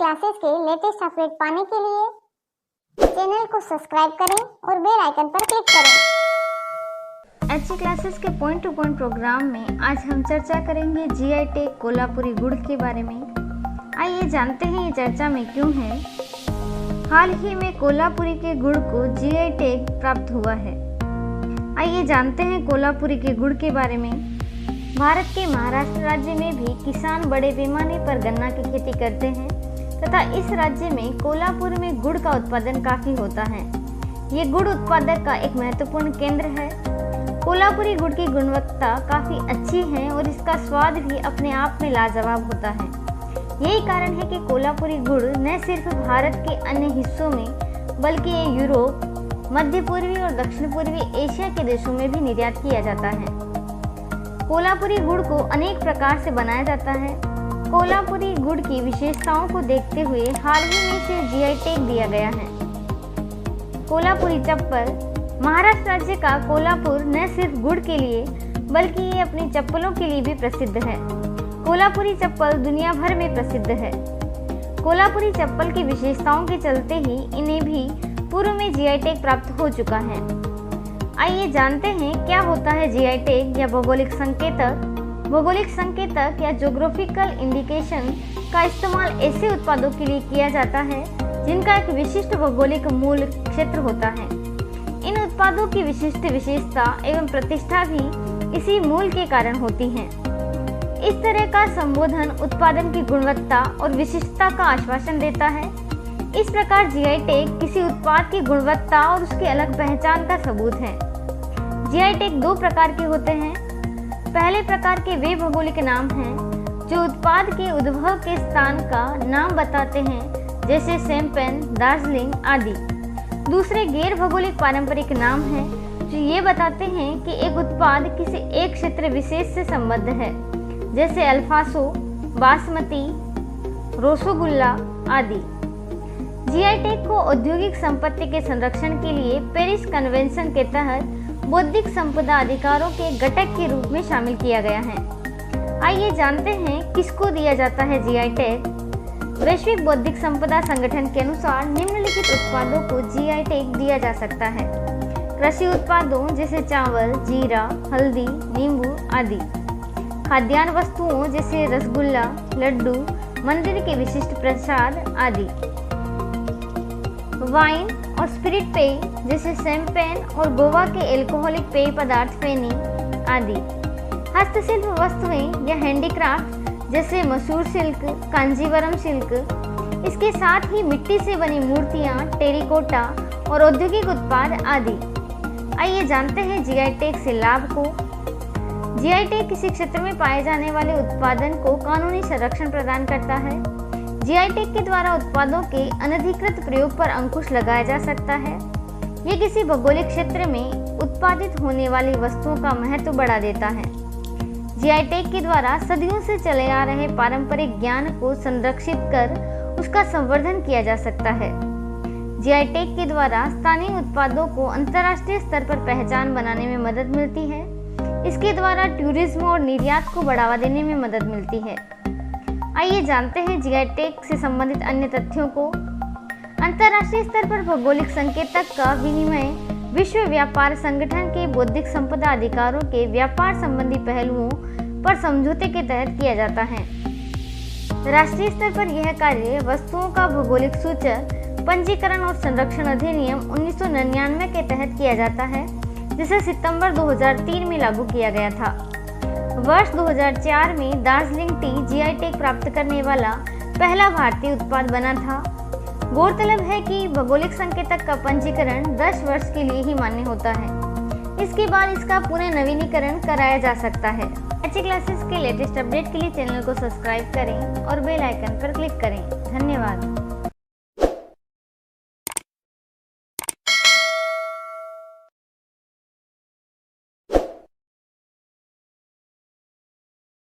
Classes के latest update पाने के लिए चैनल को सब्सक्राइब करें और बेल आइकन पर क्लिक करें। एचई क्लासेस के पॉइंट टू पॉइंट प्रोग्राम में आज हम चर्चा करेंगे जीआई टैग कोल्हापुरी गुड़ के बारे में। आइए जानते हैं ये चर्चा में क्यों है। हाल ही में कोल्हापुरी के गुड़ को जीआई टैग प्राप्त हुआ है। आइए जानते हैं कोल्हापुरी के गुड़ के बारे में। भारत के महाराष्ट्र राज्य में भी किसान बड़े पैमाने पर गन्ना की खेती करते हैं तथा इस राज्य में कोल्हापुर में गुड़ का उत्पादन काफी होता है। ये गुड़ उत्पादक का एक महत्वपूर्ण केंद्र है। कोल्हापुरी गुड़ की गुणवत्ता काफी अच्छी है और इसका स्वाद भी अपने आप में लाजवाब होता है। यही कारण है कि कोल्हापुरी गुड़ न सिर्फ भारत के अन्य हिस्सों में बल्कि ये यूरोप, मध्य पूर्वी और दक्षिण पूर्वी एशिया के देशों में भी निर्यात किया जाता है। कोल्हापुरी गुड़ को अनेक प्रकार से बनाया जाता है। कोल्हापुरी गुड़ की विशेषताओं को देखते हुए हाल ही में इसे जीआई टैग दिया गया है। कोल्हापुरी चप्पल। महाराष्ट्र राज्य का कोल्हापुर न सिर्फ गुड़ के लिए बल्कि ये अपनी चप्पलों के लिए भी प्रसिद्ध है। कोल्हापुरी चप्पल दुनिया भर में प्रसिद्ध है। कोल्हापुरी चप्पल की विशेषताओं के चलते ही इन्हें भी पूर्व में जीआई टैग प्राप्त हो चुका है। आइए जानते हैं क्या होता है जीआई टैग या भौगोलिक संकेतक। भौगोलिक संकेतक या ज्योग्राफिकल इंडिकेशन का इस्तेमाल ऐसे उत्पादों के लिए किया जाता है जिनका एक विशिष्ट भौगोलिक मूल क्षेत्र होता है। इन उत्पादों की विशिष्ट विशेषता एवं प्रतिष्ठा भी इसी मूल के कारण होती है। इस तरह का संबोधन उत्पादन की गुणवत्ता और विशिष्टता का आश्वासन देता है। इस प्रकार जीआई टैग किसी उत्पाद की गुणवत्ता और उसकी अलग पहचान का सबूत है। जीआई टैग दो प्रकार के होते हैं। पहले प्रकार के वे भौगोलिक नाम हैं जो उत्पाद के उद्भव के स्थान का नाम बताते हैं, जैसे शैंपेन, दार्जिलिंग आदि। दूसरे गैर भौगोलिक पारंपरिक नाम हैं जो ये बताते हैं कि एक उत्पाद किसी एक क्षेत्र विशेष से संबद्ध है, जैसे अल्फासो, बासमती, रसगुल्ला आदि। जीआई टैग को औद्योगिक संपत्ति के संरक्षण के लिए पेरिस कन्वेंशन के तहत बौद्धिक संपदा अधिकारों के घटक के रूप में शामिल किया गया है। आइए जानते हैं किसको दिया जाता है जीआई टैग। वैश्विक बौद्धिक संपदा संगठन के अनुसार निम्नलिखित उत्पादों को जीआई टैग दिया जा सकता है। कृषि उत्पादों जैसे चावल, जीरा, हल्दी, नींबू आदि। खाद्यान्न वस्तुओं जैसे रसगुल्ला, लड्डू, मंदिर के विशिष्ट प्रसाद आदि। वाइन और स्पिरिट पेय जैसे शैंपेन और गोवा के एल्कोहलिक पेय पदार्थ फेनी आदि। हस्तशिल्प वस्तुएं या हैंडीक्राफ्ट जैसे मसूर सिल्क, कांजीवरम सिल्क। इसके साथ ही मिट्टी से बनी मूर्तियां, टेरिकोटा और औद्योगिक उत्पाद आदि। आइए जानते हैं जीआई टैग से लाभ को। जीआई टैग किसी क्षेत्र में पाए जाने वाले उत्पादन को कानूनी संरक्षण प्रदान करता है। जीआई टैग के द्वारा उत्पादों के अनधिकृत प्रयोग पर अंकुश लगाया जा सकता है। ये किसी भौगोलिक क्षेत्र में उत्पादित होने वाली वस्तुओं का महत्व बढ़ा देता है। जीआई टैग के द्वारा सदियों से चले आ रहे पारंपरिक ज्ञान को संरक्षित कर उसका संवर्धन किया जा सकता है। जीआई टैग के द्वारा स्थानीय उत्पादों को अंतर्राष्ट्रीय स्तर पर पहचान बनाने में मदद मिलती है। इसके द्वारा टूरिज्म और निर्यात को बढ़ावा देने में मदद मिलती है। आइए जानते हैं जीआई टैग से संबंधित अन्य तथ्यों को। अंतर्राष्ट्रीय स्तर पर भौगोलिक संकेतक का विनिमय विश्व व्यापार संगठन के बौद्धिक संपदा अधिकारों के व्यापार संबंधी पहलुओं पर समझौते के तहत किया जाता है। राष्ट्रीय स्तर पर यह कार्य वस्तुओं का भौगोलिक सूचक पंजीकरण और संरक्षण अधिनियम 1999 के तहत किया जाता है, जिसे सितंबर 2003 में लागू किया गया था। वर्ष 2004 में दार्जिलिंग टी जीआई टैग प्राप्त करने वाला पहला भारतीय उत्पाद बना था। गौरतलब है कि भौगोलिक संकेतक का पंजीकरण 10 वर्ष के लिए ही मान्य होता है। इसके बाद इसका पुनः नवीनीकरण कराया जा सकता है। एचई क्लासेस के लेटेस्ट अपडेट के लिए चैनल को सब्सक्राइब करें और बेल आइकन पर क्लिक करें। धन्यवाद।